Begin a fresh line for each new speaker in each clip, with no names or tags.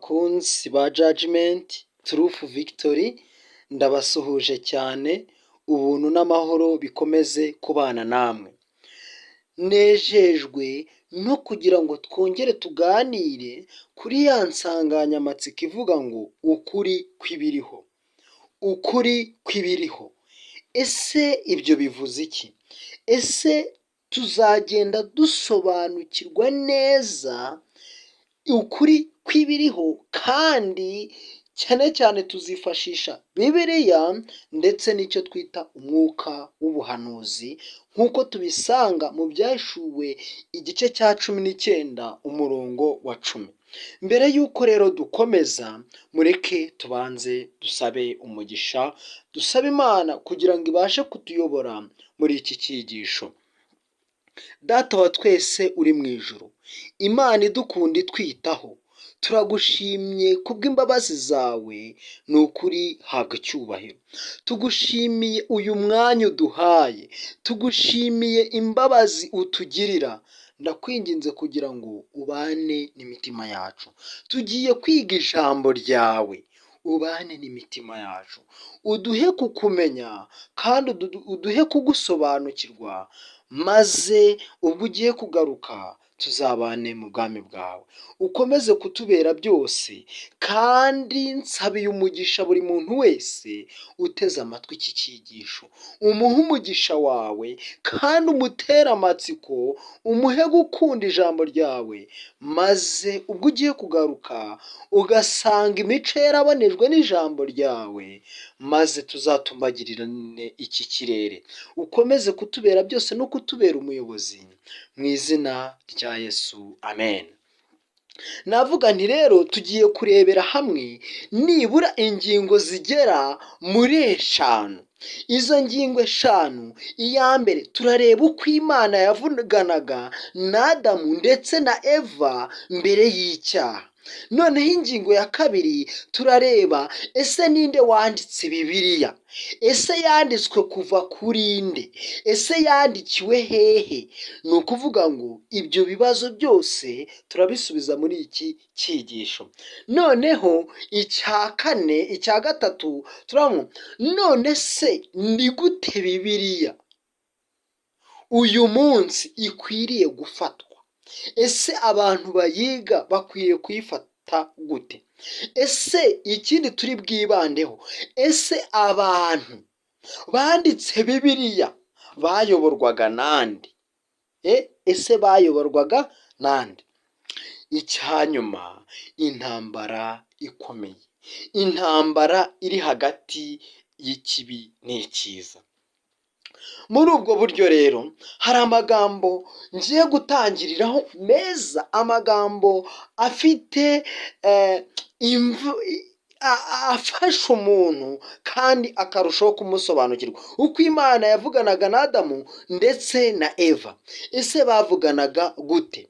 bakunzi ba Judgment Truth Victory, ndabasuhuje cyane. Ubuntu n'amahoro bikomeze kubana namwe. Nejejwe no kugira ngo twongere tuganire kuri ya nsanganyamatsiko ivuga ngo ukuri kwibiriho. Ukuri kwibiriho. Ese ibyo bivuze iki? Ese tuzagenda dusobanukirwa neza ukuri kwibiriho, kandi cyane cyane tuzifashisha Bibiliya ndetse n'icyo twita umwuka w'ubuhanuzi, nk'uko tubisanga mu Byahishuwe igice cya 19 umurongo wa 10. Mbere y'uko rero dukomeza, mureke tubanze dusabe umugisha, dusabe Imana kugira ngo ibashe kutuyobora muri iki cyigisho. Data wa twese uri mu ijuru, Imana idukunda itwitaho, turagushimye kubw'imbabazi zawe. Ni ukuri habwa icyubahiro. Tugushimiye uyu mwanya uduhaye, tugushimiye imbabazi utugirira. Ndakwinginze kugira ngo ubane n'imitima yacu. Tugiye kwiga ijambo ryawe, ubane n'imitima yacu, uduhe kukumenya kandi uduhe kugusobanukirwa, maze ubwo ugiye kugaruka tuzabane mu bwami bwawe. Ukomeze kutubera byose, kandi nsabiye umugisha buri muntu wese uteze amatwi iki cyigisho. Umuhe umugisha wawe kandi umutere amatsiko, umuhe gukunda ijambo ryawe, maze ubwo ugiye kugaruka ugasanga imico yarabonejwe n'ijambo ryawe, maze tuzatumbagirane iki kirere. Ukomeze kutubera byose no kutubera umuyobozi, mu izina rya Yesu, amen. Navuga nti rero tugiye kurebera hamwe nibura ingingo zigera muri 5. Izo ngingo 5, iya mbere turareba uko Imana yavuganaga na Adamu ndetse na Eva mbere y'icyaha. Noneho ingingo ya 2 turareba ese ninde wanditse Bibiliya? Ese yanditswe kuva kuri nde? Ese yandikiwe hehe? Ni ukuvuga ngo ibyo bibazo byose turabisubiza muri iki cyigisho. Noneho icya gatatu turavuga none se ni gute Bibiliya uyu munsi ikwiriye gufatwa? Ese abantu bayiga bakwiriye kuyifata gute? Ese ikindi turi bwibandeho, ese abantu banditse Bibiliya bayoborwaga nande? Ese bayoborwaga nande? Icyanyuma, intambara ikomeye, intambara iri hagati y'ikibi n'icyiza. Muri ubwo buryo rero hari amagambo ngiye gutangiriraho meza, amagambo afite afasha umuntu kandi akarushaho kumusobanukirwa uko Imana yavuganaga na Adamu ndetse na Eva. Ese bavuganaga gute?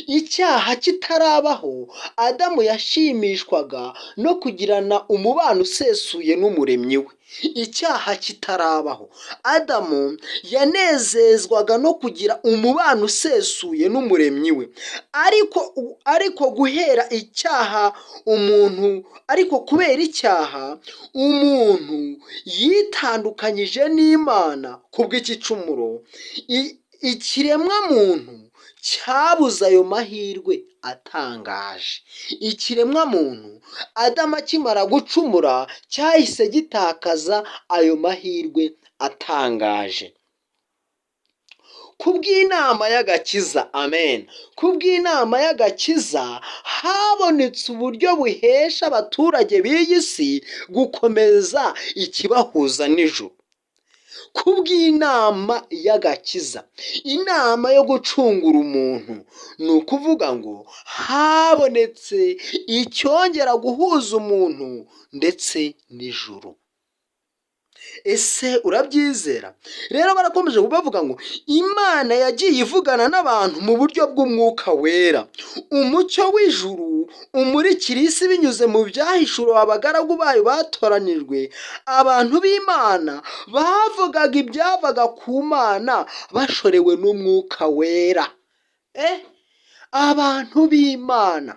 Icyaha kitarabaho, Adamu yashimishwaga no kugirana umubano usesuye n'umuremyi we. Icyaha kitarabaho, Adamu yanezezwaga no kugira umubano usesuye n'umuremyi we. Ariko guhera icyaha kubera icyaha, umuntu yitandukanyije n'Imana kubw'igicumuro. Ikiremwa muntu cyabuze ayo mahirwe atangaje. Ikiremwa muntu, Adamu akimara gucumura, cyahise gitakaza ayo mahirwe atangaje. Kubw'inama y'agakiza, amen, kubw'inama y'agakiza habonetse uburyo buhesha abaturage b'iyi si gukomeza ikibahuza n'ijuru. Kubw'inama y'agakiza, inama yo gucungura umuntu, ni ukuvuga ngo habonetse icyongera guhuza umuntu ndetse n'ijuru. Ese urabyizera? Rero barakomeje bavuga ngo Imana yagiye ivugana n'abantu mu buryo bw'umwuka wera. Umucyo w'ijuru umurikira isi binyuze mu Byahishuwe abagaragu bayo batoranijwe. Abantu b'Imana bavugaga ibyavaga ku Mana bashorewe n'umwuka wera. Abantu b'Imana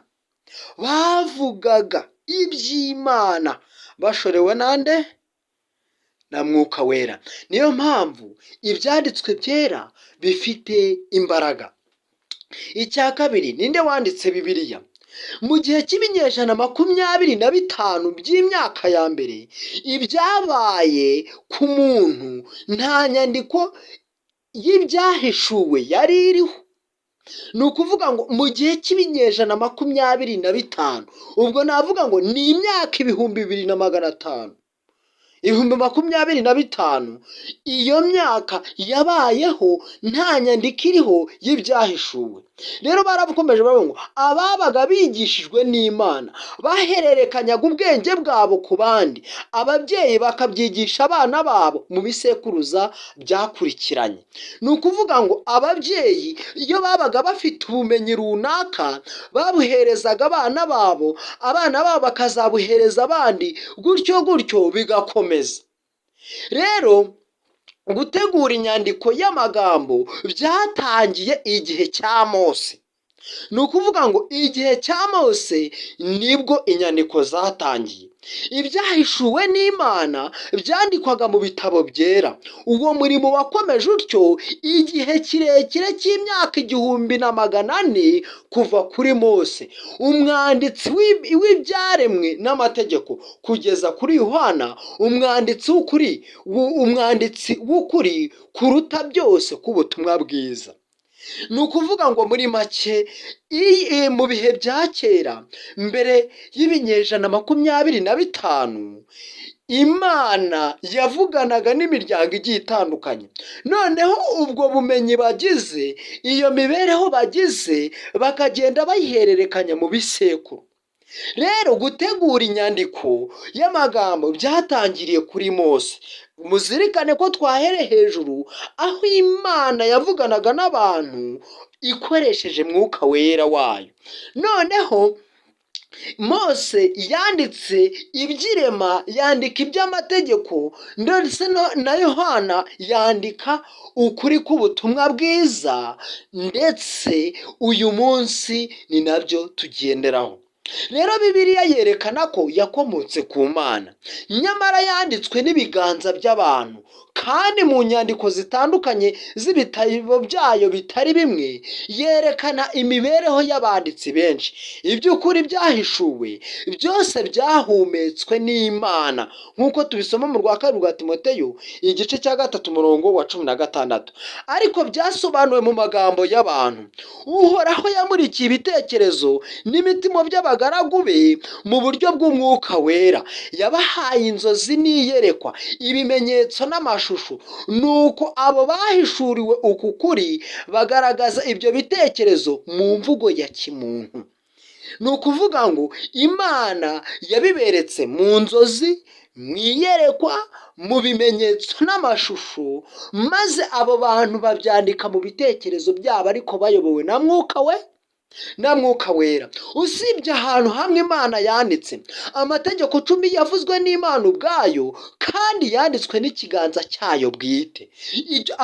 bavugaga iby'Imana bashorewe nande? Na Mwuka Wera. Niyo mpamvu ibyanditswe byera bifite imbaraga. Icya kabiri, ninde wanditse Bibiliya? Mu gihe cy'ibinyejana 25 by'imyaka ya mbere, ibyabaye ku muntu nta nyandiko y'ibyahishuwe yari iriho. Ni ukuvuga ngo mu gihe cy'ibinyejana 25, ubwo navuga ngo ni imyaka 2500, 25,000, iyo myaka yabayeho nta nyandiko iriho y'ibyahishuwe. Rero barabukomeje bavuga ngo ababaga bigishijwe n'Imana bahererekanyaga ubwenge bwabo ku bandi, ababyeyi bakabyigisha abana babo mu bisekuruza byakurikiranye. Ni ukuvuga ngo ababyeyi iyo babaga bafite ubumenyi runaka babuherezaga abana babo, abana babo bakazabuhereza abandi, gutyo gutyo bigakomeza. Rero gutegura inyandiko y'amagambo byatangiye igihe cya Mose. Ni ukuvuga ngo igihe cya Mose nibwo inyandiko zatangiye. Ibyahishuwe n'Imana byandikwaga mu bitabo byera. Uwo murimo wakomeje utyo igihe kirekire cy'imyaka 1400 kuva kuri Mose, umwanditsi w'ibyaremwe n'amategeko, kugeza kuri Yohana, umwanditsi w'ukuri kuruta byose k'ubutumwa bwiza. Ni ukuvuga ngo muri make mu bihe bya kera, mbere y'ibinyejana 25, Imana yavuganaga n'imiryango igiye itandukanye. Noneho ubwo bumenyi bagize, iyo mibereho bagize, bakagenda bayihererekanya mu bisekuru. Rero gutegura inyandiko y'amagambo byatangiriye kuri Mose. Muzirikane ko twahere hejuru, aho Imana yavuganaga n'abantu ikoresheje Mwuka Wera wayo. Noneho Mose yanditse iby'irema, yandika iby'amategeko, ndetse na Yohana yandika ukuri k'ubutumwa bwiza, ndetse uyu munsi ni nabyo tugenderaho. Rero Bibiliya yerekana ko yakomotse ku Mana, nyamara yanditswe n'ibiganza by'abantu, kandi mu nyandiko zitandukanye z'ibitabo byayo bitari bimwe, yerekana imibereho y'abanditsi benshi. Iby'ukuri byahishuwe byose byahumetswe n'Imana, nk'uko tubisoma mu rwa 2 rwa Timoteyo igice cya 3 umurongo wa 16. Ariko byasobanuwe mu magambo y'abantu. Uhoraho yamurikiye ibitekerezo n'imitima by'abagaragu be mu buryo bw'Umwuka Wera. Yabahaye inzozi n'iyerekwa, ibimenyetso n'amashusho, nuko abo bahishuriwe uku kuri bagaragaza ibyo bitekerezo mu mvugo ya kimuntu. Ni ukuvuga ngo Imana yabiberetse mu nzozi, mu iyerekwa, mu bimenyetso n'amashusho, maze abo bantu babyandika mu bitekerezo byabo, ariko bayobowe na Mwuka Wera. Usibye ahantu hamwe Imana yanditse amategeko 10 yavuzwe n'Imana ubwayo, kandi yanditswe n'ikiganza cyayo bwite.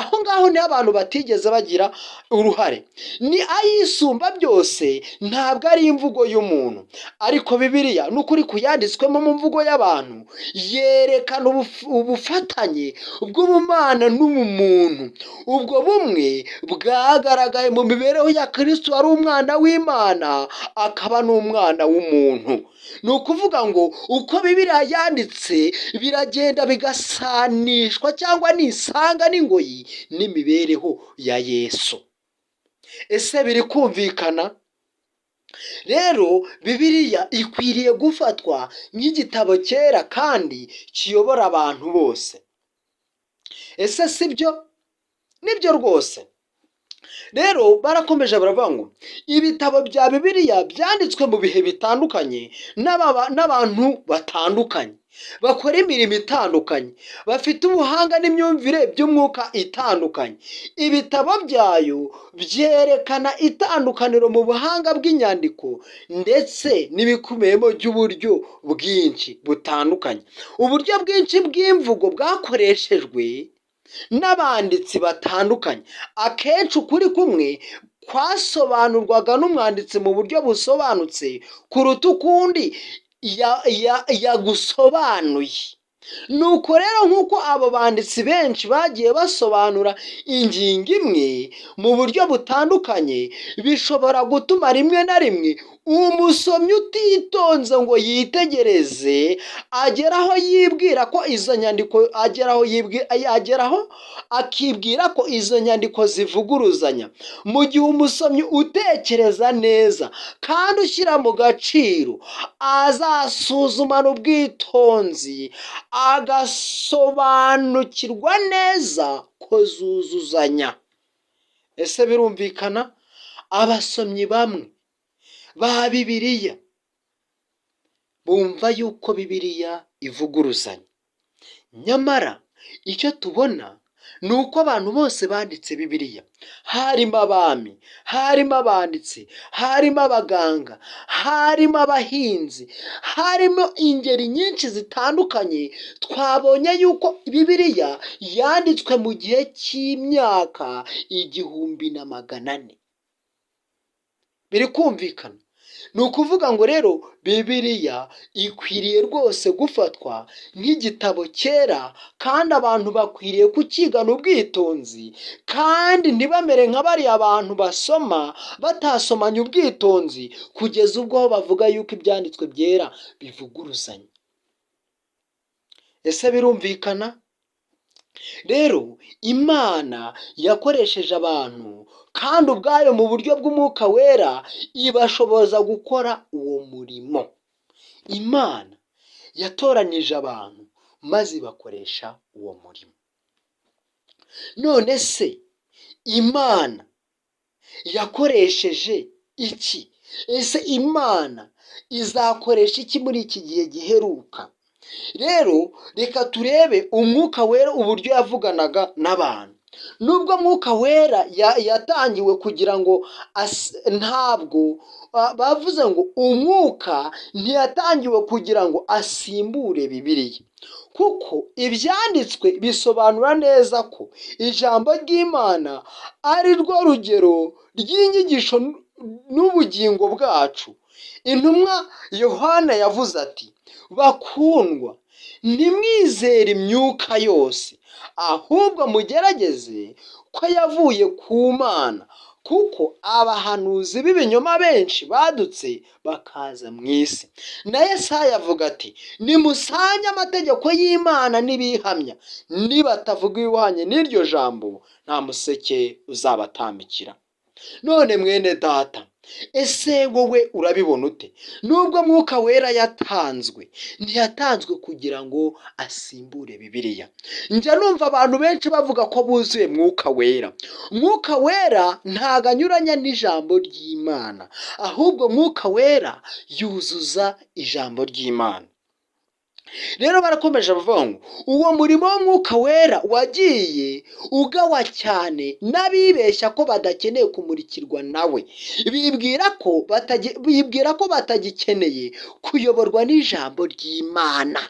Aho ngaho ni abantu batigeze bagira uruhare, ni ayisumba byose, ntabwo ari imvugo y'umuntu. Ariko Bibiliya n'ukuri kuyanditswemo mu mvugo y'abantu, yerekana ubufatanye bw'ubumana n'ubumuntu. Ubwo bumwe bwagaragaye mu mibereho ya Kristo, ari umwana w'Imana akaba n'umwana w'umuntu. Ni ukuvuga ngo uko Bibiliya yanditse biragenda bigasanishwa cyangwa nisanga n'ingoyi n'imibereho ya Yesu. Ese biri kumvikana? Rero Bibiliya ikwiriye gufatwa nk'igitabo cyera kandi kiyobora abantu bose. Ese sibyo? Nibyo rwose. Rero barakomeje baravuga ngo ibitabo bya Bibiliya byanditswe mu bihe bitandukanye n'abantu batandukanye, bakora imirimo itandukanye, bafite ubuhanga n'imyumvire by'umwuka itandukanye. Ibitabo byayo byerekana itandukaniro mu buhanga bw'inyandiko ndetse n'ibikubiyemo by'uburyo bwinshi butandukanye. Uburyo bwinshi bw'imvugo bwakoreshejwe n'abanditsi batandukanye. Akenshi ukuri kumwe kwasobanurwaga n'umwanditsi mu buryo busobanutse kuruta ukundi yagusobanuye. Nuko rero nk'uko abo banditsi benshi bagiye basobanura ingingo imwe mu buryo butandukanye, bishobora gutuma rimwe na rimwe umusomyi utitonze ngo yitegereze ageraho yibwira ko izo nyandiko ageraho akibwira ko izo nyandiko zivuguruzanya. Mu gihe umusomyi utekereza neza kandi ushyira mu gaciro, azasuzumana ubwitonzi agasobanukirwa neza ko zuzuzanya. Ese birumvikana? Abasomyi bamwe ba Bibiliya bumva yuko Bibiliya ivuguruzanya, nyamara icyo tubona ni uko abantu bose banditse Bibiliya, harimo abami, harimo abanditsi, harimo abaganga, harimo abahinzi, harimo ingeri nyinshi zitandukanye, twabonye yuko Bibiliya yanditswe mu gihe cy'imyaka 1400. Biri kumvikana? Ni ukuvuga ngo rero Bibiliya ikwiriye rwose gufatwa nk'igitabo cyera, kandi abantu bakwiriye kukigana ubwitonzi, kandi ntibamere nka bariya abantu basoma batasomanye ubwitonzi kugeza ubwo bavuga yuko ibyanditswe byera bivuguruzanya. Ese birumvikana? Rero Imana yakoresheje abantu kandi ubwayo mu buryo bw'umwuka wera ibashoboza gukora uwo murimo. Imana yatoranije abantu maze ibakoresha uwo murimo. None se Imana yakoresheje iki? Ese Imana izakoresha iki muri iki gihe giheruka? Rero reka turebe umwuka wera uburyo yavuganaga n'abantu. Nubwo mwuka wera yatangiwe kugira ngo ntabwo bavuze ngo umwuka ntiyatangiwe kugira ngo asimbure Bibiliya, kuko ibyanditswe bisobanura neza ko ijambo ry'Imana ari rwo rugero ry'inyigisho n'ubugingo bwacu. Intumwa Yohana yavuze ati, bakundwa, ntimwizere imyuka yose, ahubwo mugerageze ko yavuye ku Mana, kuko abahanuzi b'ibinyoma benshi badutse bakaza mu isi. Na Yesaya avuga ati, nimusange amategeko y'Imana n'ibihamya, nibatavuga ibihwanye n'iryo jambo, nta museke uzabatambikira. None mwene data, ese wowe urabibona ute? Nubwo mwuka wera yatanzwe, ntiyatanzwe kugira ngo asimbure Bibiliya. Njya numva abantu benshi bavuga ko buzuye mwuka wera. Mwuka wera ntago anyuranya n'ijambo ry'Imana, ahubwo mwuka wera yuzuza ijambo ry'Imana. Rero barakomeje bavuga ngo uwo murimo w'umwuka wera wagiye ugawa cyane n'abibeshya ko badakeneye kumurikirwa nawe, bibwira ko batagikeneye kuyoborwa n'ijambo ry'Imana.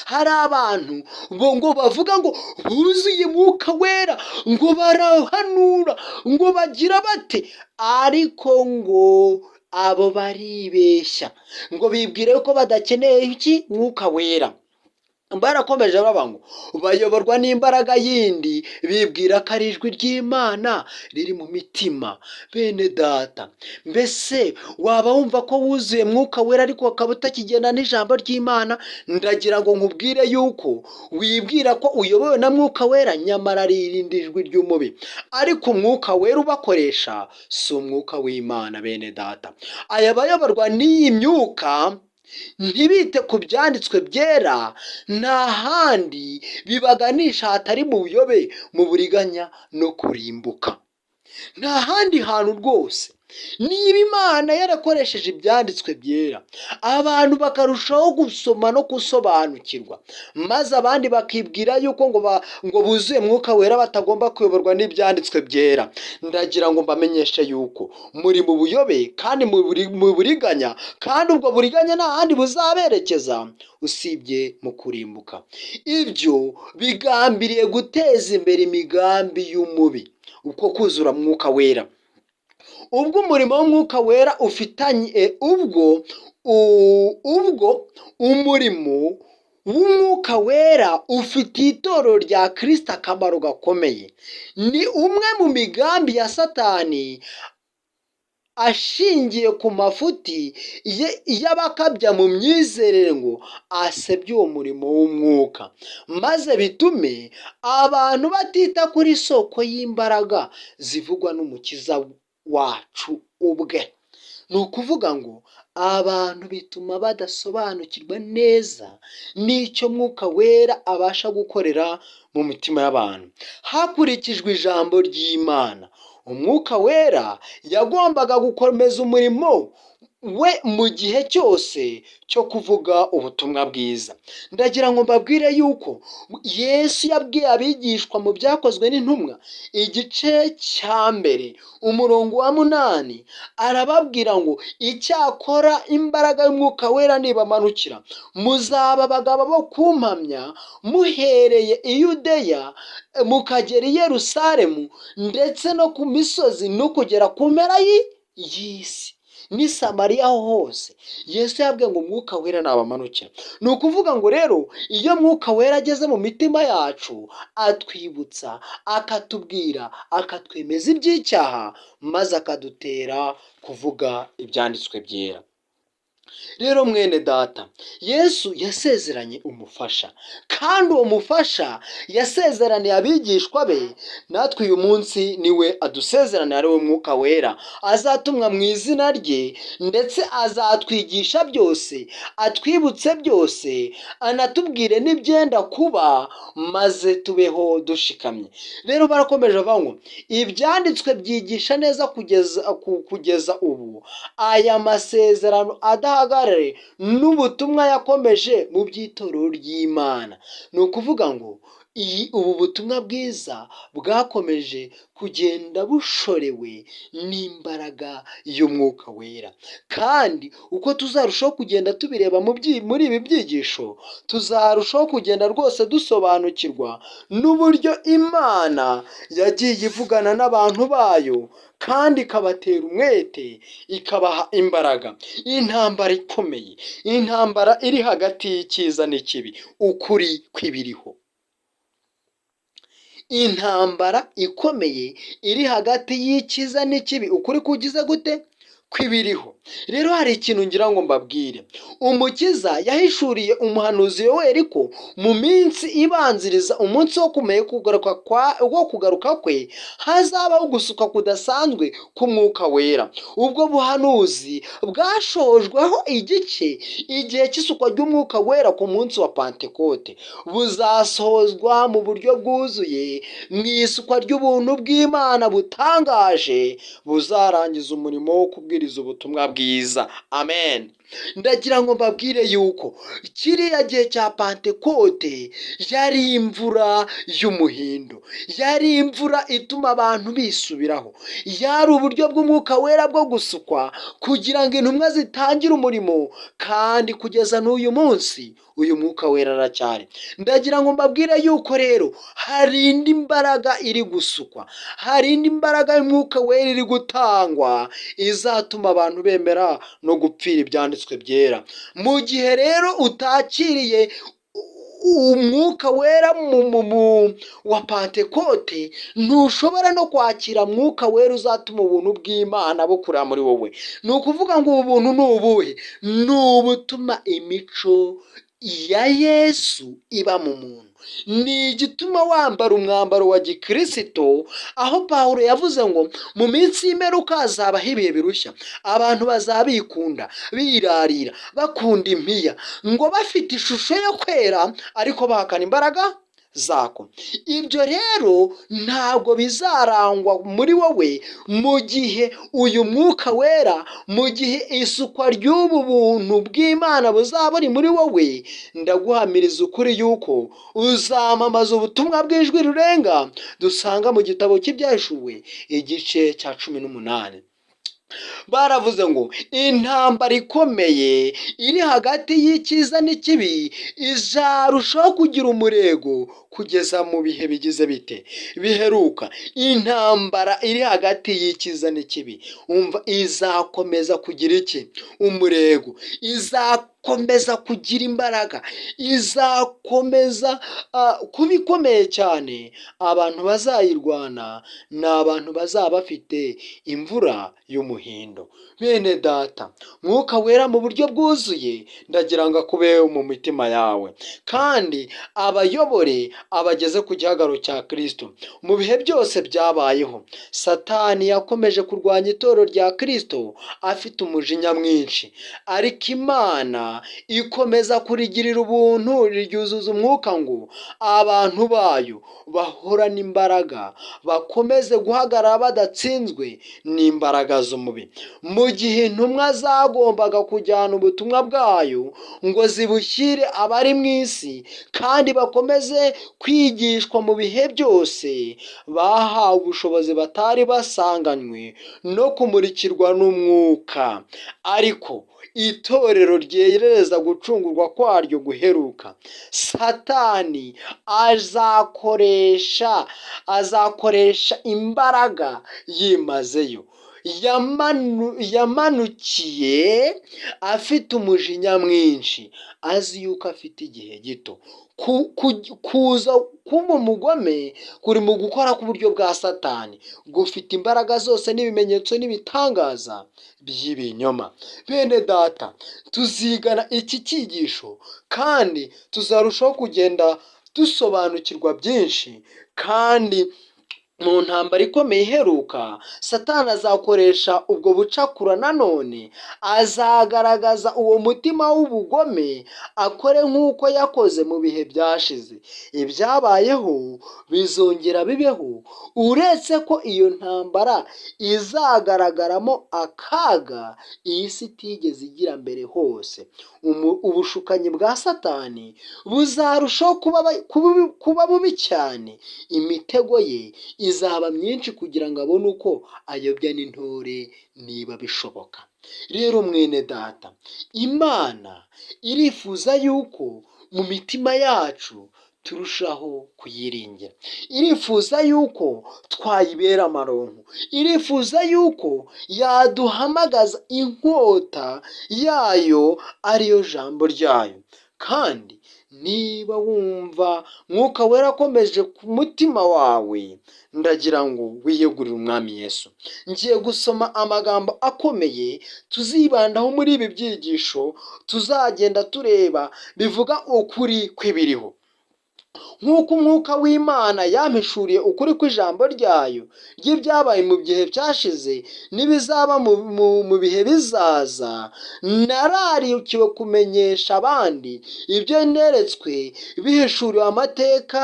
Hari abantu ngo bavuga ngo buzuye mwuka wera, ngo barahanura, ngo bagira bate, ariko ngo abo baribeshya, ngo bibwire ko badakeneye iki? Mwuka wera. Barakomeje bavuga ngo bayoborwa n'imbaraga yindi, bibwira ko ari ijwi ry'Imana riri mu mitima. Bene data, mbese waba wumva ko wuzuye mwuka wera ariko ukaba utakigenda n'ijambo ry'Imana? Ndagira ngo nkubwire yuko wibwira ko uyobowe na mwuka wera, nyamara ari irindi jwi ry'umubi. Ariko umwuka wera ubakoresha si umwuka w'Imana. Bene data, aya bayoborwa n'iyi myuka ntibite ku byanditswe byera, nta handi bibaganisha hatari mu buyobe, mu buriganya no kurimbuka. Nta handi hantu rwose. Niba Imana yarakoresheje ibyanditswe byera, abantu bakarushaho gusoma no gusobanukirwa, maze abandi bakibwira yuko ngo buzuye mwuka wera batagomba kuyoborwa n'ibyanditswe byera, ndagira ngo mbamenyeshe yuko muri mu buyobe kandi mu buriganya, kandi ubwo buriganya nta handi buzaberekeza usibye mu kurimbuka. Ibyo bigambiriye guteza imbere imigambi y'umubi, uko kuzura mwuka wera ubwo umurimo w'umwuka wera ufitanye ubwo umurimo w'umwuka wera ufitiye itorero rya Kristo akamaro gakomeye. Ni umwe mu migambi ya Satani ashingiye ku mafuti y'abakabya mu myizerere ngo asebye uwo murimo w'umwuka, maze bitume abantu batita kuri soko y'imbaraga zivugwa n'umukiza wacu ubwe. Ni ukuvuga ngo abantu bituma badasobanukirwa neza n'icyo mwuka wera abasha gukorera mu mitima y'abantu hakurikijwe ijambo ry'Imana. Umwuka wera yagombaga gukomeza umurimo we mu gihe cyose cyo kuvuga ubutumwa bwiza. Ndagira ngo mbabwire yuko Yesu yabwiye abigishwa mu byakozwe n'intumwa igice cya mbere umurongo wa 8, arababwira ngo icyakora imbaraga y'umwuka wera nibamanukira muzaba abagabo bo kumpamya muhereye i Yudeya mukagera i Yerusalemu ndetse no ku misozi no kugera ku mpera y'isi ni Samariya hose. Yesu yabwiye ngo umwuka wera nabamanukira. Ni ukuvuga ngo rero iyo mwuka wera ageze mu mitima yacu atwibutsa, akatubwira, akatwemeza iby'icyaha, maze akadutera kuvuga ibyanditswe byera. Rero mwene data, Yesu yasezeranye umufasha, kandi uwo mufasha yasezeraniye abigishwa be, natwe uyu munsi niwe adusezeraniye, ari we mwuka wera azatumwa mu izina rye, ndetse azatwigisha byose, atwibutse byose, anatubwire n'ibyenda kuba, maze tubeho dushikamye. Rero barakomeje bavuga ngo ibyanditswe byigisha neza kugeza ubu aya masezerano adahagarare n'ubutumwa yakomeje mu by'itorero ry'Imana. Ni ukuvuga ngo ubu butumwa bwiza bwakomeje kugenda bushorewe n'imbaraga y'umwuka wera, kandi uko tuzarushaho kugenda tubireba muri ibi byigisho, tuzarushaho kugenda rwose dusobanukirwa n'uburyo Imana yagiye ivugana n'abantu bayo kandi ikabatera umwete, ikabaha imbaraga. Intambara ikomeye, intambara iri hagati y'icyiza n'ikibi, ukuri kwibiriho. Intambara ikomeye iri hagati y'icyiza n'ikibi, ukuri kugize gute? Kwibiriho. Rero hari ikintu ngira ngo mbabwire. Umukiza yahishuriye umuhanuzi Yoweri ko mu minsi ibanziriza umunsi wo kugaruka kwe hazabaho gusuka kudasanzwe k'umwuka wera. Ubwo buhanuzi bwashojweho igihe cy'isukwa ry'umwuka wera ku munsi wa Pantekote. Buzasohozwa mu buryo bwuzuye mu isukwa ry'ubuntu bw'Imana butangaje, buzarangiza umurimo wo kubwiriza ubutumwa bwiza. Amen. Ndagira ngo mbabwire yuko kiriya gihe cya Pantekote yari imvura y'umuhindo, yari imvura ituma abantu bisubiraho, yari uburyo bw'umwuka wera bwo gusukwa kugira ngo intumwa zitangire umurimo, kandi kugeza n'uyu munsi uyu mwuka wera aracyari. Ndagira ngo mbabwire yuko rero hari indi mbaraga iri gusukwa, hari indi mbaraga y'umwuka wera iri gutangwa izatuma abantu bemera no gupfira ibyanditswe byera. Mu gihe rero utakiriye umwuka wera wa Pantekote, ntushobora no kwakira mwuka wera uzatuma ubuntu bw'Imana bukurira muri wowe. Ni ukuvuga ngo ubu buntu ni ubuhe? Ni ubutuma imico ya Yesu iba mu muntu, ni igituma wambara umwambaro wa gikristo, aho Pawulo yavuze ngo mu minsi y'imperuka hazabaho ibihe birushya, abantu bazabikunda, birarira, bakunda impiya, ngo bafite ishusho yo kwera ariko bahakana imbaraga zako. Ibyo rero ntabwo bizarangwa muri wowe mu gihe uyu mwuka wera, mu gihe isukwa ry'ubu buntu bw'Imana buzaba buri muri wowe. Ndaguhamiriza ukuri yuko uzamamaza ubutumwa bw'ijwi rirenga dusanga mu gitabo cy'Ibyahishuwe igice cya 18. baravuze ngo intambara ikomeye iri hagati y'icyiza n'ikibi izarushaho kugira umurego kugeza mu bihe bigize bite biheruka. Intambara iri hagati y'icyiza n'ikibi umva izakomeza kugira iki umurego, izakomeza kugira imbaraga, izakomeza kuba ikomeye cyane. Abantu bazayirwana ni abantu bazaba bafite imvura y'umuhindo. Bene data, mwuka wera mu buryo bwuzuye ndagira ngo akube mu mitima yawe kandi abayobore abageze ku gihagararo cya Kristo. Mu bihe byose byabayeho Satani yakomeje kurwanya itorero rya Kristo afite umujinya mwinshi, ariko Imana ikomeza kurigirira ubuntu riryuzuza umwuka ngo abantu bayo bahorane imbaraga, bakomeze guhagarara badatsinzwe n'imbaraga z'umubi. Mu gihe intumwa zagombaga kujyana ubutumwa bwayo ngo zibushyire abari mu isi kandi bakomeze kwigishwa mu bihe byose, bahawe ubushobozi batari basanganywe no kumurikirwa n'umwuka. Ariko itorero ryerereza gucungurwa kwaryo guheruka, Satani azakoresha imbaraga yimazeyo. Yamanukiye afite umujinya mwinshi, azi yuko afite igihe gito. Kuza kuba umugome kuri mu gukora k'uburyo bwa Satani gufite imbaraga zose n'ibimenyetso n'ibitangaza by'ibinyoma. Bene data, tuzigana iki cyigisho kandi tuzarushaho kugenda dusobanukirwa byinshi. Kandi mu ntambara ikomeye iheruka, Satani azakoresha ubwo bucakura, nanone azagaragaza uwo mutima w'ubugome, akore nk'uko yakoze mu bihe byashize. Ibyabayeho bizongera bibeho, uretse ko iyo ntambara izagaragaramo akaga iyi si itigeze igira mbere hose. Ubushukanyi bwa Satani buzarushaho kuba bubi cyane, imitego ye izaba myinshi kugira ngo abone uko ayobya n'intore niba bishoboka. Rero mwene data, Imana irifuza yuko mu mitima yacu turushaho kuyiringira, irifuza yuko twayibera amaronko, irifuza yuko yaduhamagaza inkota yayo ariyo jambo ryayo. Kandi niba wumva mwuka wera akomeje ku mutima wawe, ndagira ngo wiyegurire umwami Yesu. Ngiye gusoma amagambo akomeye tuzibandaho muri ibi byigisho tuzagenda tureba, bivuga ukuri kw'ibiriho. Nk'uko umwuka w'Imana yampishuriye ukuri kw'ijambo ryayo ry'ibyabaye mu gihe byashize n'ibizaba mu bihe bizaza, nararikiwe kumenyesha abandi ibyo neretswe bihishuriwe amateka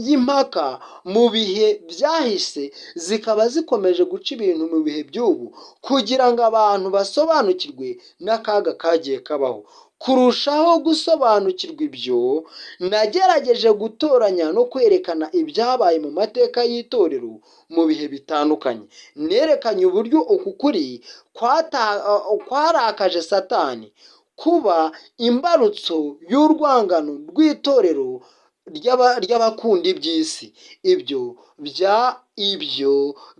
y'impaka mu bihe byahise, zikaba zikomeje guca ibintu mu bihe by'ubu, kugira ngo abantu basobanukirwe n'akaga kagiye kabaho. Kurushaho gusobanukirwa ibyo, nagerageje gutoranya no kwerekana ibyabaye mu mateka y'itorero mu bihe bitandukanye. Nerekanye uburyo uku kuri kwarakaje Satani kuba imbarutso y'urwangano rw'itorero ry'abakunda iby'isi. Ibyo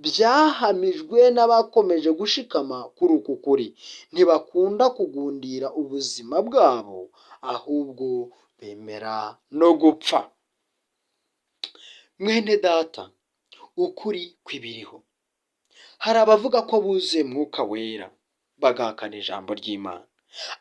byahamijwe n'abakomeje gushikama kuri uku kuri. Ntibakunda kugundira ubuzima bwabo, ahubwo bemera no gupfa. Mwene data, ukuri kw'ibiriho. Hari abavuga ko buzuye mwuka wera bagahakana ijambo ry'Imana.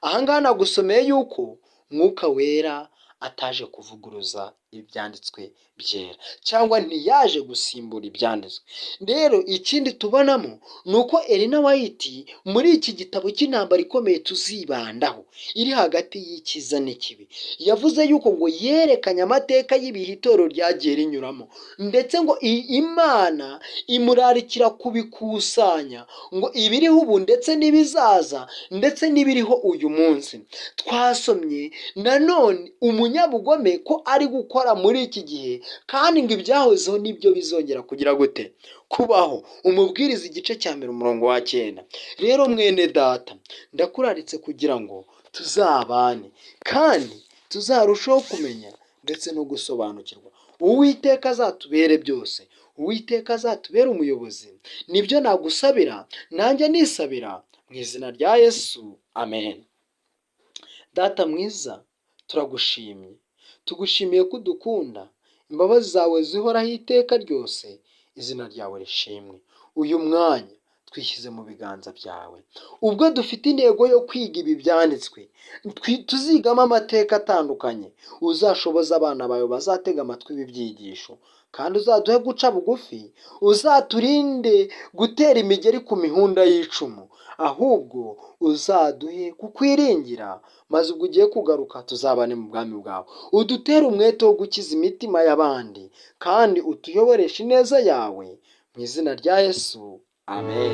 Ahangaha nagusomeye yuko mwuka wera ataje kuvuguruza ibyanditswe byera, cyangwa ntiyaje gusimbura ibyanditswe. Rero ikindi tubonamo ni uko Elena White muri iki gitabo cy'intambara ikomeye tuzibandaho iri hagati y'icyiza n'ikibi, yavuze yuko ngo yerekanye amateka y'ibihe itorero ryagiye rinyuramo, ndetse ngo Imana imurarikira kubikusanya, ngo ibiriho ubu ndetse n'ibizaza ndetse n'ibiriho uyu munsi. Twasomye nanone umunyabugome ko ari gukora muri iki gihe, kandi ngo ibyahozeho nibyo bizongera kugira gute kubaho. Umubwiriza igice cya mbere umurongo wa 9. Rero mwene data, ndakuraritse kugira ngo tuzabane kandi tuzarushaho kumenya ndetse no gusobanukirwa. Uwiteka azatubere byose, Uwiteka azatubere umuyobozi. Nibyo nagusabira, nanjye nisabira mu izina rya Yesu, amen. Data mwiza, turagushimye, tugushimiye ko udukunda, imbabazi zawe zihoraho iteka ryose, izina ryawe rishimwe. Uyu mwanya twishyize mu biganza byawe, ubwo dufite intego yo kwiga ibi byanditswe, tuzigamo amateka atandukanye. Uzashoboza abana bawe bazatega amatwi ibi byigisho, kandi uzaduhe guca bugufi, uzaturinde gutera imigeri ku mihunda y'icumu, ahubwo uzaduhe kukwiringira, maze ubwo ugiye kugaruka tuzabane mu bwami bwawe. Udutere umwete wo gukiza imitima y'abandi, kandi utuyoboreshe ineza yawe, mu izina rya Yesu, amen.